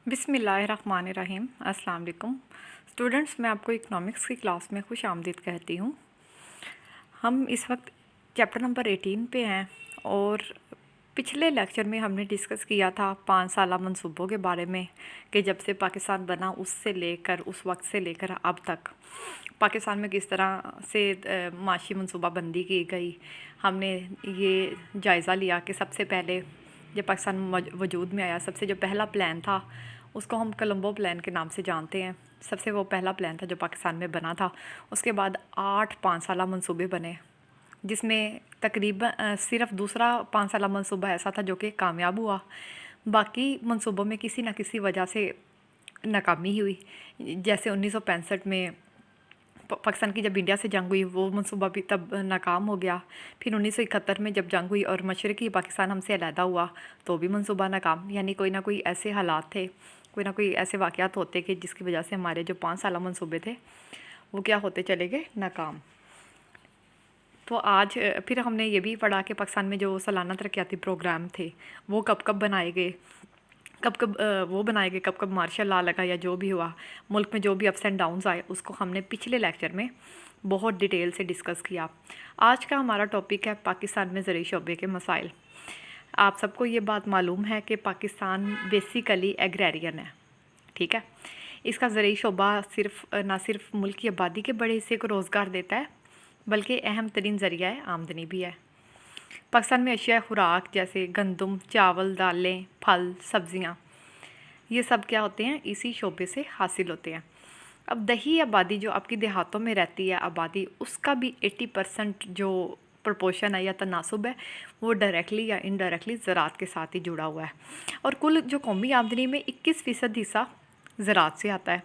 बिस्मिल्लाहिर्रहमानिर्रहीम। अस्सलाम वालेकुम स्टूडेंट्स, मैं आपको इकोनॉमिक्स की क्लास में खुश आमदीद कहती हूँ। हम इस वक्त चैप्टर नंबर 18 पे हैं और पिछले लेक्चर में हमने डिस्कस किया था 5 साला मंसूबों के बारे में कि जब से पाकिस्तान बना उससे लेकर उस वक्त से लेकर अब तक पाकिस्तान में किस तरह से माशी मनसूबाबंदी की गई। हमने ये जायज़ा लिया कि सबसे पहले जब पाकिस्तान वजूद में आया, सबसे जो पहला प्लान था उसको हम कोलंबो प्लान के नाम से जानते हैं। सबसे वो पहला प्लान था जो पाकिस्तान में बना था। उसके बाद 8 5 साला मंसूबे बने, जिसमें तकरीबन सिर्फ दूसरा 5 साला मंसूबा ऐसा था जो कि कामयाब हुआ। बाकी मंसूबों में किसी न किसी वजह से नाकामी हुई। जैसे 1965 में पाकिस्तान की जब इंडिया से जंग हुई, वो मंसूबा भी तब नाकाम हो गया। फिर 1971 में जब जंग हुई और मशरक़ी पाकिस्तान हमसे अलहदा हुआ तो भी मंसूबा नाकाम। यानी कोई ना कोई ऐसे हालात थे, कोई ना कोई ऐसे वाक़यात होते कि जिसकी वजह से हमारे जो 5 साला मंसूबे थे वो क्या होते चले गए, नाकाम। तो आज फिर हमने ये भी पढ़ा कि पाकिस्तान में जो सालाना तरक्याती प्रोग्राम थे वो कब कब बनाए गए, कब कब वो बनाए गए, कब कब मार्शल लॉ लगा या जो भी हुआ, मुल्क में जो भी अप्स एंड डाउन्स आए उसको हमने पिछले लेक्चर में बहुत डिटेल से डिस्कस किया। आज का हमारा टॉपिक है पाकिस्तान में ज़रूरी शोबे के मसाइल। आप सबको ये बात मालूम है कि पाकिस्तान बेसिकली एग्रेरियन है, ठीक है। इसका ज़रूरी शोबा ना सिर्फ मुल्क की आबादी के बड़े हिस्से को रोज़गार देता है बल्कि अहम तरीन ज़रिया आमदनी भी है। पाकिस्तान में अशिया खुराक जैसे गंदम, चावल, दालें, फल, सब्ज़ियाँ, ये सब क्या होते हैं, इसी शोबे से हासिल होते हैं। अब दही आबादी जो आपकी देहातों में रहती है आबादी, उसका भी 80% जो प्रपोर्शन है या तनासुब है वो डायरेक्टली या इनडायरेक्टली ज़राअत के साथ ही जुड़ा हुआ है। और कुल जो कौमी आमदनी में 21% हिस्सा ज़राअत से आता है,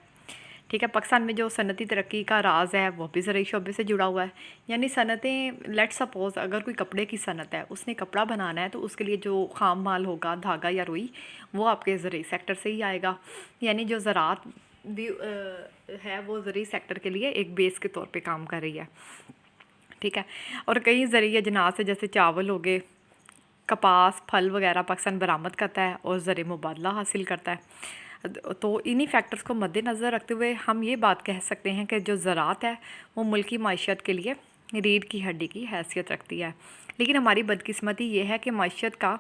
ठीक है। पाकिस्तान में जो सनती तरक्की का राज है वो भी ज़रूरी शोबे से जुड़ा हुआ है। यानी सनतें, लेट सपोज़ अगर कोई कपड़े की सनत है, उसने कपड़ा बनाना है तो उसके लिए जो खाम माल होगा, धागा या रुई, वो आपके ज़रूरी सेक्टर से ही आएगा। यानी जो ज़राअत भी है वो ज़रूरी सेक्टर के लिए एक बेस के तौर पे काम कर रही है, ठीक है। और कई ज़रूरी अजनास है जैसे चावल हो गए, कपास, फल वगैरह पाकिस्तान बरामद करता है और ज़रिए मुबादला हासिल करता है। तो इन्हीं फैक्टर्स को मद्देनज़र रखते हुए हम ये बात कह सकते हैं कि जो ज़राअत है वो मुल्क की मईशत के लिए रीढ़ की हड्डी की हैसियत रखती है। लेकिन हमारी बदकिस्मती ये है कि मईशत का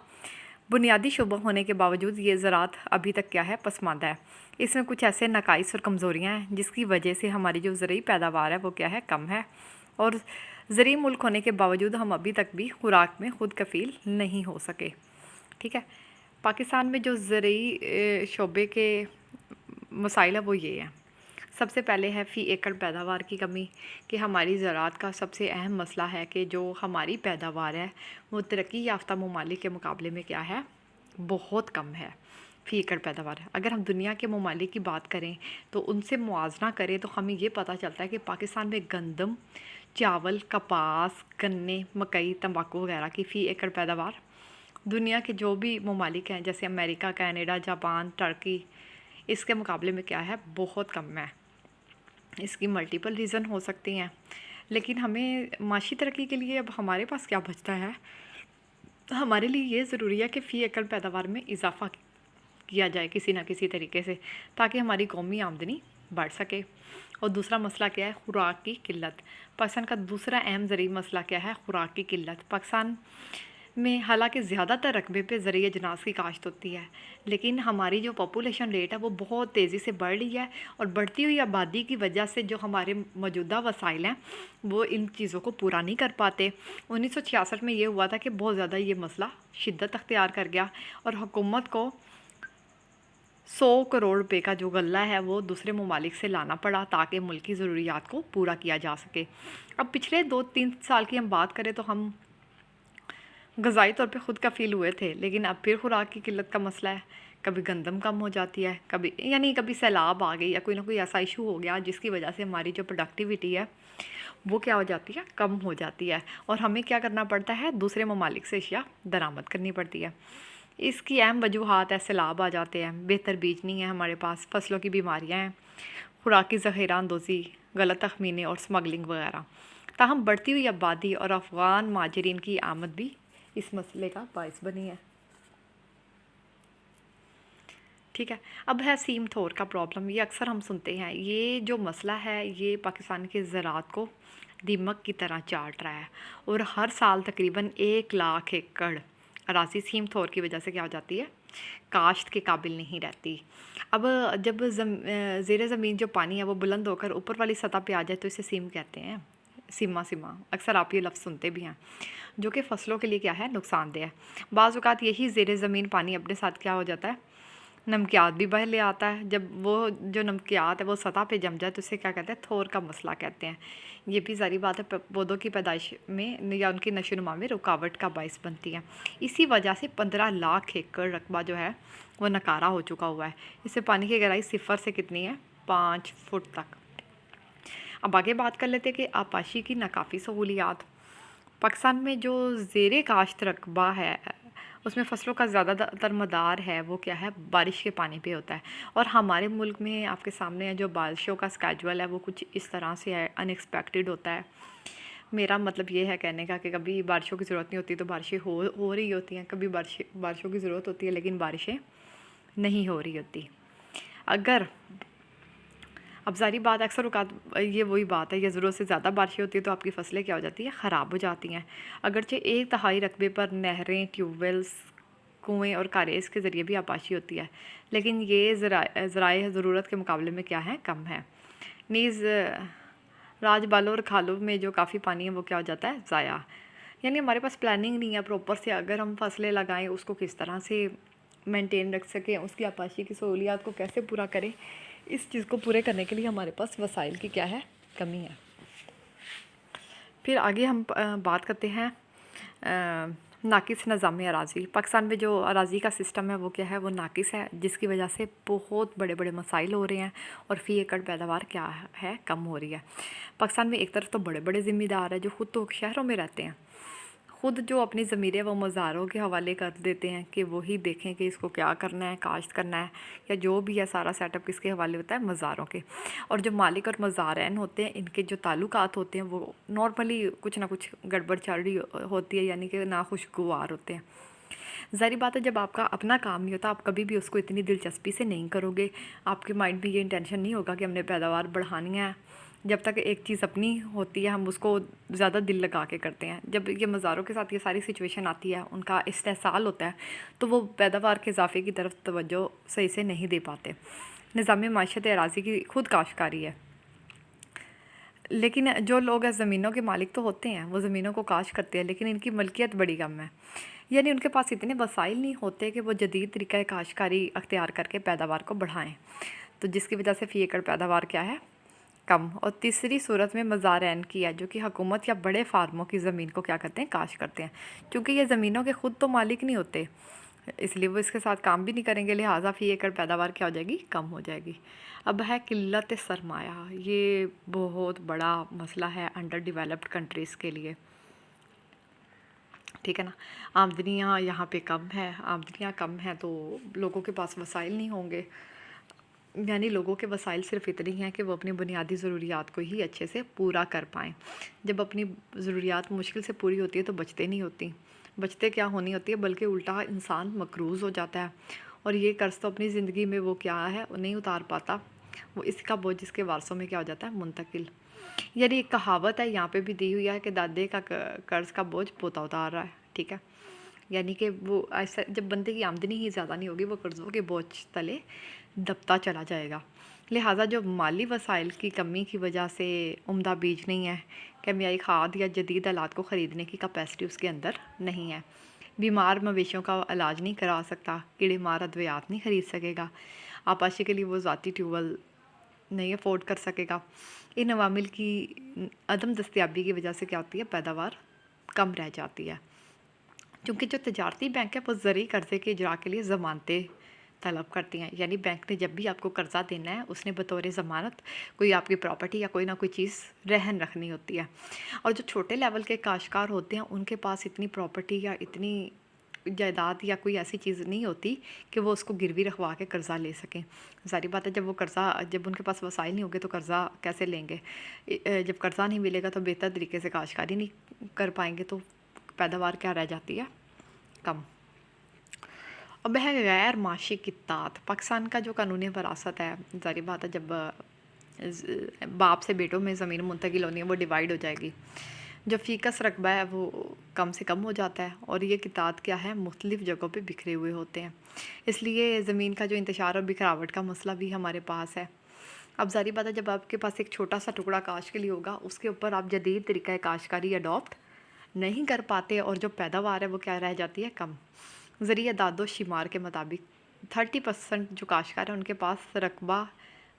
बुनियादी शुबा होने के बावजूद ये ज़राअत अभी तक क्या है, पसमानदा है। इसमें कुछ ऐसे नकाइस और कमज़ोरियाँ हैं जिसकी वजह से हमारी जो ज़रूरी पैदावार है वो क्या है, कम है। और ज़रूरी मुल्क होने के बावजूद हम अभी तक भी खुराक में खुद कफ़ील नहीं हो सके, ठीक है। पाकिस्तान में जो ज़रूरी शोबे के मसाइल है वो ये हैं। सबसे पहले है फ़ी एकड़ पैदावार की कमी, कि हमारी ज़राअत का सबसे अहम मसला है कि जो हमारी पैदावार है वो तरक्की याफ्ता ममालिक के मुकाबले में क्या है, बहुत कम है फ़ी एकड़ पैदावार। अगर हम दुनिया के ममालिक की बात करें तो उनसे मुआवजा करें तो हमें ये पता चलता है कि पाकिस्तान में गंदम, चावल, कपास, गन्ने, मकई, तंबाकू वगैरह की फ़ी एकड़ पैदावार दुनिया के जो भी ममालिक हैं जैसे अमेरिका, कनाडा, जापान, टर्की, इसके मुकाबले में क्या है, बहुत कम है। इसकी मल्टीपल रीज़न हो सकती हैं, लेकिन हमें माशी तरक्की के लिए अब हमारे पास क्या बचता है, हमारे लिए ये ज़रूरी है कि फ़ी एकड़ पैदावार में इजाफ़ा किया जाए किसी न किसी तरीके से, ताकि हमारी कौमी आमदनी बढ़ सके। और दूसरा मसला क्या है, खुराक की किल्लत। पाकिस्तान का दूसरा अहम ज़रूरी मसला क्या है, खुराक की किल्लत। पाकिस्तान में हालांकि ज़्यादातर रकबे पे ज़रिए अजनास की काश्त होती है, लेकिन हमारी जो पॉपुलेशन रेट है वो बहुत तेज़ी से बढ़ रही है। और बढ़ती हुई आबादी की वजह से जो हमारे मौजूदा वसाइल हैं वो इन चीज़ों को पूरा नहीं कर पाते। 1966 में ये हुआ था कि बहुत ज़्यादा ये मसला शिद्दत अख्तियार कर गया और हुकूमत को 100 करोड़ रुपए का जो गल्ला है वो दूसरे ममालिक से लाना पड़ा ताकि मुल्क की ज़रूरियात को पूरा किया जा सके। अब पिछले 2-3 साल की हम बात करें तो हम ग़ज़ाई तौर पे ख़ुद कफ़ील हुए थे, लेकिन अब फिर खुराक की किल्लत का मसला है। कभी गंदम कम हो जाती है, कभी सैलाब आ गई या कोई ना कोई ऐसा इशू हो गया जिसकी वजह से हमारी जो प्रोडक्टिविटी है वो क्या हो जाती है, कम हो जाती है। और हमें क्या करना पड़ता है, दूसरे ममालिक से अशिया दरामद करनी पड़ती है। इसकी अहम वजूहात है, सैलाब आ जाते हैं, बेहतर बीज नहीं है हमारे पास, फसलों की बीमारियाँ हैं, खुराकी ज़ख़ीरा अंदोज़ी, गलत तखमीने और स्मगलिंग वगैरह। ताहम बढ़ती हुई आबादी और अफ़गान माजरीन की आमद भी इस मसले का बाइस बनी है, ٹھیک ہے. اب ہے سیم تھور کا پرابلم. یہ اکثر ہم سنتے ہیں. یہ جو مسئلہ ہے یہ پاکستان کے زراعت کو دیمک کی طرح چاٹ رہا ہے اور ہر سال تقریباً 1 لاکھ ایکڑ اراضی سیم تھور کی وجہ سے کیا ہو جاتی ہے, کاشت کے قابل نہیں رہتی. اب جب زیر زمین جو پانی ہے وہ بلند ہو کر اوپر والی سطح پہ آ جائے تو اسے سیم کہتے ہیں. سیما اکثر آپ یہ لفظ سنتے بھی ہیں, جو کہ فصلوں کے لیے کیا ہے, نقصان دہ ہے. بعض اوقات یہی زیر زمین پانی اپنے ساتھ کیا ہو جاتا ہے, نمکیات بھی بہہ لے آتا ہے. جب وہ جو نمکیات ہے وہ سطح پہ جم جائے تو اسے کیا کہتے ہیں, تھور کا مسئلہ کہتے ہیں. یہ بھی ظاہری بات ہے پودوں کی پیدائش میں یا ان کی نشو و نما میں رکاوٹ کا باعث بنتی ہے. اسی وجہ سے 15 لاکھ ایکڑ رقبہ جو ہے وہ ناکارہ ہو چکا ہوا ہے. اس سے پانی کی گہرائی 0 سے کتنی ہے, 5 فٹ تک. اب آگے بات کر لیتے ہیں کہ آبپاشی کی ناکافی سہولیات. پاکستان میں جو زیر کاشت رقبہ ہے اس میں فصلوں کا زیادہ تر مدار ہے وہ کیا ہے, بارش کے پانی پہ ہوتا ہے. اور ہمارے ملک میں آپ کے سامنے ہے جو بارشوں کا اسکیجول ہے وہ کچھ اس طرح سے ہے, ان ایکسپیکٹڈ ہوتا ہے. میرا مطلب یہ ہے کہنے کا کہ کبھی بارشوں کی ضرورت نہیں ہوتی تو بارشیں ہو رہی ہوتی ہیں, کبھی بارشوں کی ضرورت ہوتی ہے لیکن بارشیں نہیں ہو رہی ہوتی. اگر اب ظاہری بات اکثر اوقات یہ وہی بات ہے, یہ ضرورت سے زیادہ بارشیں ہوتی ہیں تو آپ کی فصلیں کیا ہو جاتی ہیں, خراب ہو جاتی ہیں. اگرچہ 1/3 رقبے پر نہریں, ٹیوب ویلز, کنویں اور کاریز کے ذریعے بھی آبپاشی ہوتی ہے, لیکن یہ ذرائع ضرورت کے مقابلے میں کیا ہے, کم ہے. نیز راج بالوں اور کھالوں میں جو کافی پانی ہے وہ کیا ہو جاتا ہے, ضائع. یعنی ہمارے پاس پلاننگ نہیں ہے پراپر سے. اگر ہم فصلیں لگائیں اس کو کس طرح سے مینٹین رکھ سکیں, اس کی آبپاشی کی سہولیات کو کیسے پورا کریں, اس چیز کو پورے کرنے کے لیے ہمارے پاس وسائل کی کیا ہے, کمی ہے. پھر آگے ہم بات کرتے ہیں ناقص نظام اراضی. پاکستان میں جو اراضی کا سسٹم ہے وہ کیا ہے, وہ ناقص ہے, جس کی وجہ سے بہت بڑے بڑے مسائل ہو رہے ہیں اور فی ایکڑ پیداوار کیا ہے, کم ہو رہی ہے. پاکستان میں ایک طرف تو بڑے بڑے ذمہ دار ہیں جو خود تو شہروں میں رہتے ہیں, خود جو اپنی ضمیریں وہ مزاروں کے حوالے کر دیتے ہیں کہ وہی دیکھیں کہ اس کو کیا کرنا ہے, کاشت کرنا ہے یا جو بھی ہے, سارا سیٹ اپ کس کے حوالے ہوتا ہے, مزاروں کے. اور جو مالک اور مزارین ہوتے ہیں ان کے جو تعلقات ہوتے ہیں وہ نارملی کچھ نہ کچھ گڑبڑ چل رہی ہوتی ہے, یعنی کہ ناخوشگوار ہوتے ہیں. ظاہری بات ہے جب آپ کا اپنا کام نہیں ہوتا آپ کبھی بھی اس کو اتنی دلچسپی سے نہیں کرو گے. آپ کے مائنڈ میں یہ انٹینشن نہیں ہوگا کہ ہم نے پیداوار بڑھانی ہے. جب تک ایک چیز اپنی ہوتی ہے ہم اس کو زیادہ دل لگا کے کرتے ہیں. جب یہ مزاروں کے ساتھ یہ ساری سچویشن آتی ہے, ان کا استحصال ہوتا ہے, تو وہ پیداوار کے اضافے کی طرف توجہ صحیح سے نہیں دے پاتے. نظام معیشت اراضی کی خود کاشتکاری ہے, لیکن جو لوگ زمینوں کے مالک تو ہوتے ہیں وہ زمینوں کو کاشت کرتے ہیں لیکن ان کی ملکیت بڑی کم ہے. یعنی ان کے پاس اتنے وسائل نہیں ہوتے کہ وہ جدید طریقہ کاشتکاری اختیار کر کے پیداوار کو بڑھائیں, تو جس کی وجہ سے فی ایکڑ پیداوار کیا ہے, کم. اور تیسری صورت میں مزارعین کی ہے جو کہ حکومت یا بڑے فارموں کی زمین کو کیا کرتے ہیں, کاشت کرتے ہیں. چونکہ یہ زمینوں کے خود تو مالک نہیں ہوتے اس لیے وہ اس کے ساتھ کام بھی نہیں کریں گے, لہٰذا فی ایکڑ پیداوار کیا ہو جائے گی, کم ہو جائے گی. اب ہے قلت سرمایہ. یہ بہت بڑا مسئلہ ہے انڈر ڈیولپڈ کنٹریز کے لیے, ٹھیک ہے نا. آمدنیاں یہاں پہ کم ہیں تو لوگوں کے پاس وسائل نہیں ہوں گے. یعنی لوگوں کے وسائل صرف اتنی ہیں کہ وہ اپنی بنیادی ضروریات کو ہی اچھے سے پورا کر پائیں. جب اپنی ضروریات مشکل سے پوری ہوتی ہے تو بچتے نہیں ہوتی, بچتے کیا ہونی ہوتی ہے بلکہ الٹا انسان مقروض ہو جاتا ہے, اور یہ قرض تو اپنی زندگی میں وہ کیا ہے وہ نہیں اتار پاتا, وہ اس کا بوجھ اس کے وارثوں میں کیا ہو جاتا ہے, منتقل. یعنی ایک کہاوت ہے یہاں پہ بھی دی ہوئی ہے کہ دادے کا قرض کا بوجھ پوتا اتار رہا ہے, ٹھیک ہے. یعنی کہ وہ ایسا جب بندے کی آمدنی ہی زیادہ نہیں ہوگی وہ قرضوں کے بوجھ تلے دبتا چلا جائے گا. لہٰذا جو مالی وسائل کی کمی کی وجہ سے عمدہ بیج نہیں ہے, کیمیائی کھاد یا جدید آلات کو خریدنے کی کیپیسٹی اس کے اندر نہیں ہے, بیمار مویشیوں کا علاج نہیں کرا سکتا, کیڑے مار ادویات نہیں خرید سکے گا, آبپاشی کے لیے وہ ذاتی ٹیوب ویل نہیں افورڈ کر سکے گا. ان عوامل کی عدم دستیابی کی وجہ سے کیا ہوتی ہے, پیداوار کم رہ جاتی ہے. کیونکہ جو تجارتی بینک ہے وہ زرعی قرضے کے اجرا کے لیے ضمانتیں طلب کرتی ہیں. یعنی بینک نے جب بھی آپ کو قرضہ دینا ہے اس نے بطور ضمانت کوئی آپ کی پراپرٹی یا کوئی نہ کوئی چیز رہن رکھنی ہوتی ہے. اور جو چھوٹے لیول کے کاشتکار ہوتے ہیں ان کے پاس اتنی پراپرٹی یا اتنی جائیداد یا کوئی ایسی چیز نہیں ہوتی کہ وہ اس کو گروی رکھوا کے قرضہ لے سکیں. ظاہری بات ہے جب ان کے پاس وسائل نہیں ہوگے تو قرضہ کیسے لیں گے. جب قرضہ نہیں ملے گا تو بہتر طریقے سے کاشتکاری نہیں کر پائیں گے, تو پیداوار کیا رہ جاتی ہے, کم. अब है गैर माशी कित्तात। पाकिस्तान का जो कानूनी वरासत है, ज़ाहिर बात है जब बाप से बेटों में ज़मीन मुंतकिल होनी है वो डिवाइड हो जाएगी। जो फ़ीकस रकबा है वो कम से कम हो जाता है और ये कित्तात क्या है, मुख्तलिफ़ जगहों पे बिखरे हुए होते हैं। इसलिए ज़मीन का जो इंतशार और बिखरावट का मसला भी हमारे पास है। अब ज़ाहिर बात है जब आपके पास एक छोटा सा टुकड़ा काश के लिए होगा, उसके ऊपर आप जदीद तरीक़ा काश्तकारी अडॉप्ट नहीं कर पाते और जो पैदावार है वो क्या रह जाती है, कम। ज़रिए दादो शुमार के मुताबिक 30% जो काश्तकार हैं उनके पास रकबा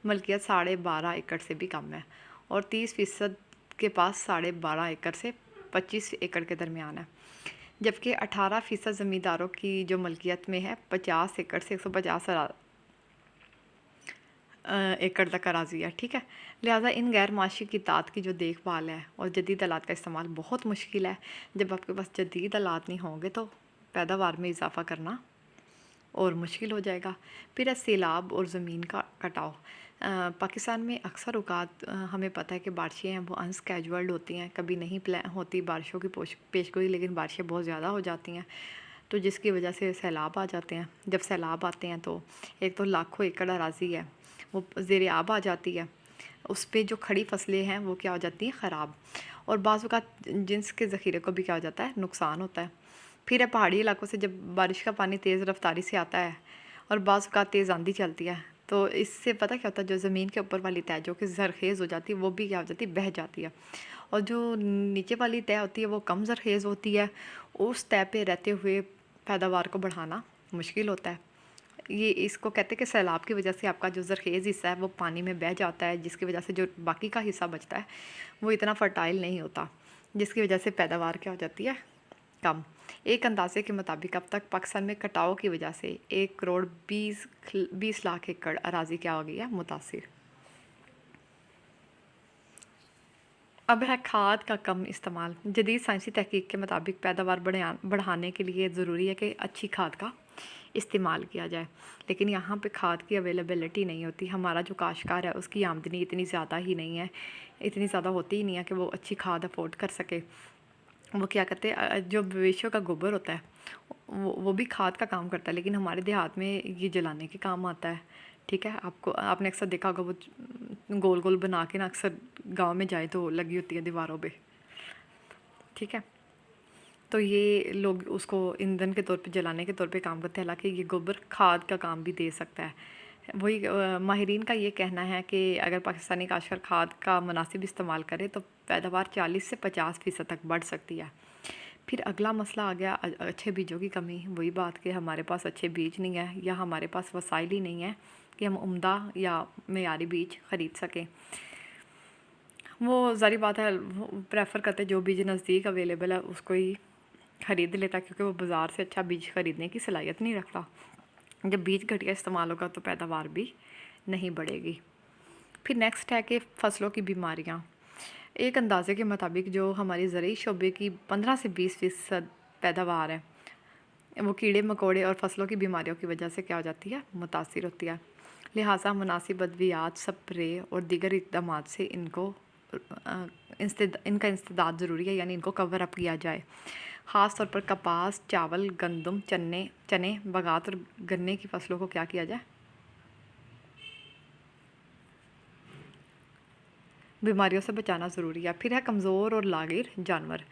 मलकियत 12.5 एकड़ से भी कम है और 30% के पास 12.5 एकड़ से 25 एकड़ के दरमियान है, जबकि 18% ज़मींदारों की जो मलकियत में है 50 एकड़ से 150 एकड़ तक अराज़ी है। ठीक है, लिहाजा इन गैर माशी कित्तात की जो देखभाल है और जदीद आलात का इस्तेमाल बहुत मुश्किल है। जब आपके पास जदीद आलात नहीं होंगे तो पैदावार में इजाफ़ा करना और मुश्किल हो जाएगा। फिर है सैलाब और ज़मीन का कटाव। पाकिस्तान में अक्सर औक़ात हमें पता है कि बारिशें हैं वो अनस्केड्यूल्ड होती हैं, कभी नहीं प्लान होती बारिशों की पेशगोई, लेकिन बारिशें बहुत ज़्यादा हो जाती हैं तो जिसकी वजह से सैलाब आ जाते हैं। जब सैलाब आते हैं तो एक तो लाखों एकड़ अराज़ी है वो ज़ेरे आब आ जाती है, उस पे जो खड़ी फसलें हैं वो क्या हो जाती हैं, ख़राब, और बाज़ औक़ात जिन्स के ज़ख़ीरे को भी क्या हो जाता है, नुकसान होता है। फिर है पहाड़ी इलाकों से जब बारिश का पानी तेज़ रफ्तारी से आता है और बाज़ औक़ात तेज़ आंधी चलती है तो इससे पता क्या होता है, जो ज़मीन के ऊपर वाली तय जो कि ज़रख़ेज़ हो जाती है वो भी क्या हो जाती है, बह जाती है, और जो नीचे वाली तय होती है वो कम ज़रख़ेज़ होती है। उस तय पे रहते हुए पैदावार को बढ़ाना मुश्किल होता है। ये इसको कहते हैं कि सैलाब की वजह से आपका जो ज़रख़ेज़ हिस्सा है वो पानी में बह जाता है, जिसकी वजह से जो बाकी का हिस्सा बचता है वो इतना फर्टाइल नहीं होता, जिसकी वजह से पैदावार क्या हो जाती है, कम। एक अंदाजे के मुताबिक अब तक पाकिस्तान में कटाव की वजह से 1 करोड़ 20 लाख एकड़ अराज़ी क्या हो गई है, मुतासिर। अब है खाद का कम इस्तेमाल। जदीद साइंसी तहकीक के मुताबिक पैदावार बढ़ाने के लिए ज़रूरी है कि अच्छी खाद का इस्तेमाल किया जाए, लेकिन यहाँ पे खाद की अवेलेबिलिटी नहीं होती। हमारा जो काश्तकार है उसकी आमदनी इतनी ज़्यादा ही नहीं है, इतनी ज़्यादा होती ही नहीं है कि वो अच्छी खाद अफोर्ड कर सके। वो क्या करते हैं, जो मवेशियों का गोबर होता है वो भी खाद का काम करता है, लेकिन हमारे देहात में ये जलाने के काम आता है। ठीक है, आपने अक्सर देखा होगा वो गोल गोल बना के ना अक्सर गांव में जाए तो लगी होती है दीवारों पे। ठीक है, तो ये लोग उसको ईंधन के तौर पे, जलाने के तौर पे काम करते हैं, हालांकि ये गोबर खाद का काम भी दे सकता है। वही माहिरीन का ये कहना है कि अगर पाकिस्तानी काश्तकार खाद का मुनासिब इस्तेमाल करे तो पैदावार 40 से 50% तक बढ़ सकती है। फिर अगला मसला आ गया अच्छे बीजों की कमी। वही बात कि हमारे पास अच्छे बीज नहीं है या हमारे पास वसाइल ही नहीं है कि हम उम्दा या मेयारी बीज ख़रीद सकें। वो ज़ाहिर बात है प्रेफर करते जो बीज नज़दीक अवेलेबल है उसको ही ख़रीद लेता, क्योंकि वो बाज़ार से अच्छा बीज ख़रीदने की सलाहियत नहीं रखता। जब बीज घटिया इस्तेमाल होगा तो पैदावार भी नहीं बढ़ेगी। फिर नेक्स्ट है कि फ़सलों की बीमारियाँ। एक अंदाजे के मुताबिक जो हमारी ज़रूरी शोबे की 15 से 20% पैदावार है वो कीड़े मकोड़े और फसलों की बीमारियों की वजह से क्या हो जाती है, मुतासिर होती है। लिहाजा मुनासिब अद्वियात, स्प्रे और दीगर इक़दाम से इनका इंसदाद ज़रूरी है, यानी इनको कवर अप किया जाए। ख़ास तौर पर कपास, चावल, गंदम, चने, बगात और गन्ने की फसलों को क्या किया जाए, बीमारियों से बचाना ज़रूरी है। फिर है कमज़ोर और लागिर जानवर।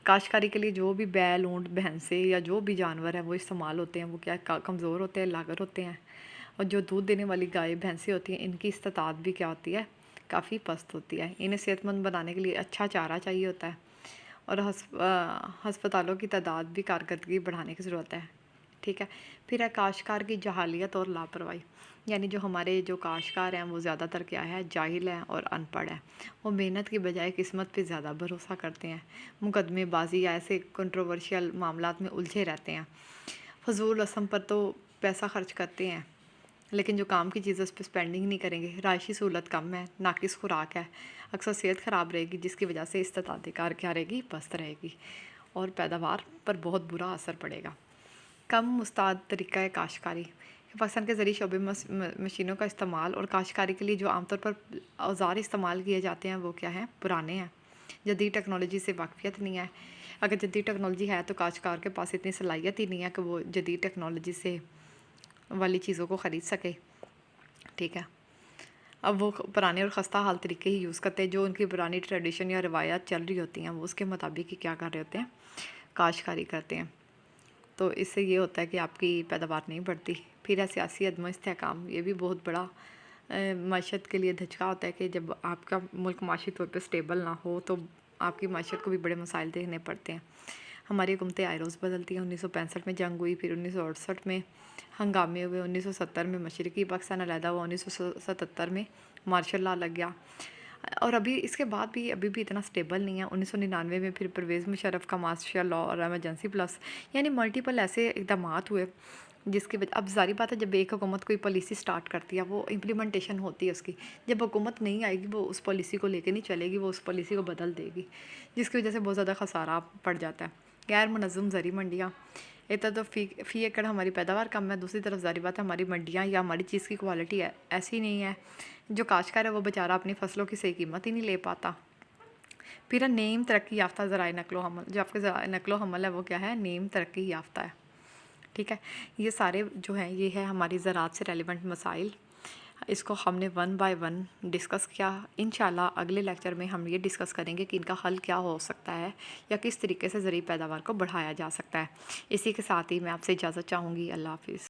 काश्तकारी के लिए जो भी बैल, ऊँट, भैंसे या जो भी जानवर है वो इस्तेमाल होते हैं वो क्या कमज़ोर होते हैं, लागर होते हैं, और जो दूध देने वाली गाय भैंसें होती हैं इनकी इस्तात भी क्या होती है, काफ़ी पस्त होती है। इन्हें सेहतमंद बनाने के लिए अच्छा चारा चाहिए होता है और हस्पतालों की तादाद भी कारकर्दगी बढ़ाने की ज़रूरत है। ठीक है, फिर है काश्तकार की जहालियत और लापरवाही। यानी जो हमारे जो काश्तकार हैं वो ज़्यादातर क्या है, जाहिल हैं और अनपढ़ हैं। वो मेहनत की बजाय किस्मत पे ज़्यादा भरोसा करते हैं, मुकदमेबाजी या ऐसे कंट्रोवर्शियल मामलात में उलझे रहते हैं। फजूल रस्म पर तो पैसा खर्च करते हैं, लेकिन जो काम की चीज़ है उस पर स्पेंडिंग नहीं करेंगे। राशि सहूलत कम है, नाकिस खुराक है, अक्सर सेहत ख़राब रहेगी, जिसकी वजह से इस्तात कार क्या रहेगी, पस्त रहेगी और पैदावार पर बहुत बुरा असर पड़ेगा। कम मुस्ताद तरीक़ा काश्तकारी। पाकिस्तान के ज़रिए शोबे मशीनों का इस्तेमाल और काश्तकारी के लिए जो आमतौर पर औज़ार इस्तेमाल किए जाते हैं वो क्या हैं, पुराने हैं। جدید ٹیکنالوجی سے واقفیت نہیں ہے. اگر جدید ٹیکنالوجی ہے تو کاشتکار کے پاس اتنی صلاحیت ہی نہیں ہے کہ وہ جدید ٹیکنالوجی سے والی چیزوں کو خرید سکے. ٹھیک ہے. اب وہ پرانے اور خستہ حال طریقے ہی یوز کرتے ہیں، جو ان کی پرانی ٹریڈیشن یا روایات چل رہی ہوتی ہیں وہ اس کے مطابق ہی کیا کر رہے ہوتے ہیں، کاشتکاری کرتے ہیں. تو اس سے یہ ہوتا ہے کہ آپ کی پیداوار نہیں بڑھتی. پھر ہے سیاسی عدم استحکام. یہ بھی بہت بڑا معیشت کے لیے دھچکا ہوتا ہے کہ جب آپ کا ملک معاشی طور پہ سٹیبل نہ ہو تو آپ کی معیشت کو بھی بڑے مسائل دیکھنے پڑتے ہیں. ہماری حکومتیں آئے روز بدلتی ہیں. 1965 میں جنگ ہوئی، پھر 1968 میں ہنگامے ہوئے، 1970 میں مشرقی پاکستان علیحدہ ہوا، 1977 میں مارشل لا لگ گیا، اور ابھی اس کے بعد بھی ابھی بھی اتنا سٹیبل نہیں ہے. 1999 میں پھر پرویز مشرف کا مارشل لا اور ایمرجنسی پلس، یعنی ملٹیپل ایسے اقدامات ہوئے جس کی وجہ اب ظاہری بات ہے جب ایک حکومت کوئی پالیسی سٹارٹ کرتی ہے وہ امپلیمنٹیشن ہوتی ہے اس کی. جب حکومت نہیں آئے گی وہ اس پالیسی کو لے کے نہیں چلے گی، وہ اس پالیسی کو بدل دے گی، جس کی وجہ سے بہت زیادہ خسارہ پڑ جاتا ہے. غیر منظم زرعی منڈیاں. ایک طرف تو فی ایکڑ ہماری پیداوار کم ہے، دوسری طرف ظاہری بات ہے ہماری منڈیاں یا ہماری چیز کی کوالٹی ایسی نہیں ہے. جو کاشتکار ہے وہ بیچارہ اپنی فصلوں کی صحیح قیمت ہی نہیں لے پاتا. پھر ہے نیم ترقی یافتہ ذرائع نقل و حمل. جو آپ کے ذرائع نقل و حمل ہے وہ کیا ہے، نیم ترقی یافتہ ہے. ٹھیک ہے. یہ سارے جو ہیں یہ ہے ہماری زراعت سے ریلیونٹ مسائل. اس کو ہم نے 1 بائی 1 ڈسکس کیا. انشاءاللہ اگلے لیکچر میں ہم یہ ڈسکس کریں گے کہ ان کا حل کیا ہو سکتا ہے یا کس طریقے سے زرعی پیداوار کو بڑھایا جا سکتا ہے. اسی کے ساتھ ہی میں آپ سے اجازت چاہوں گی. اللہ حافظ.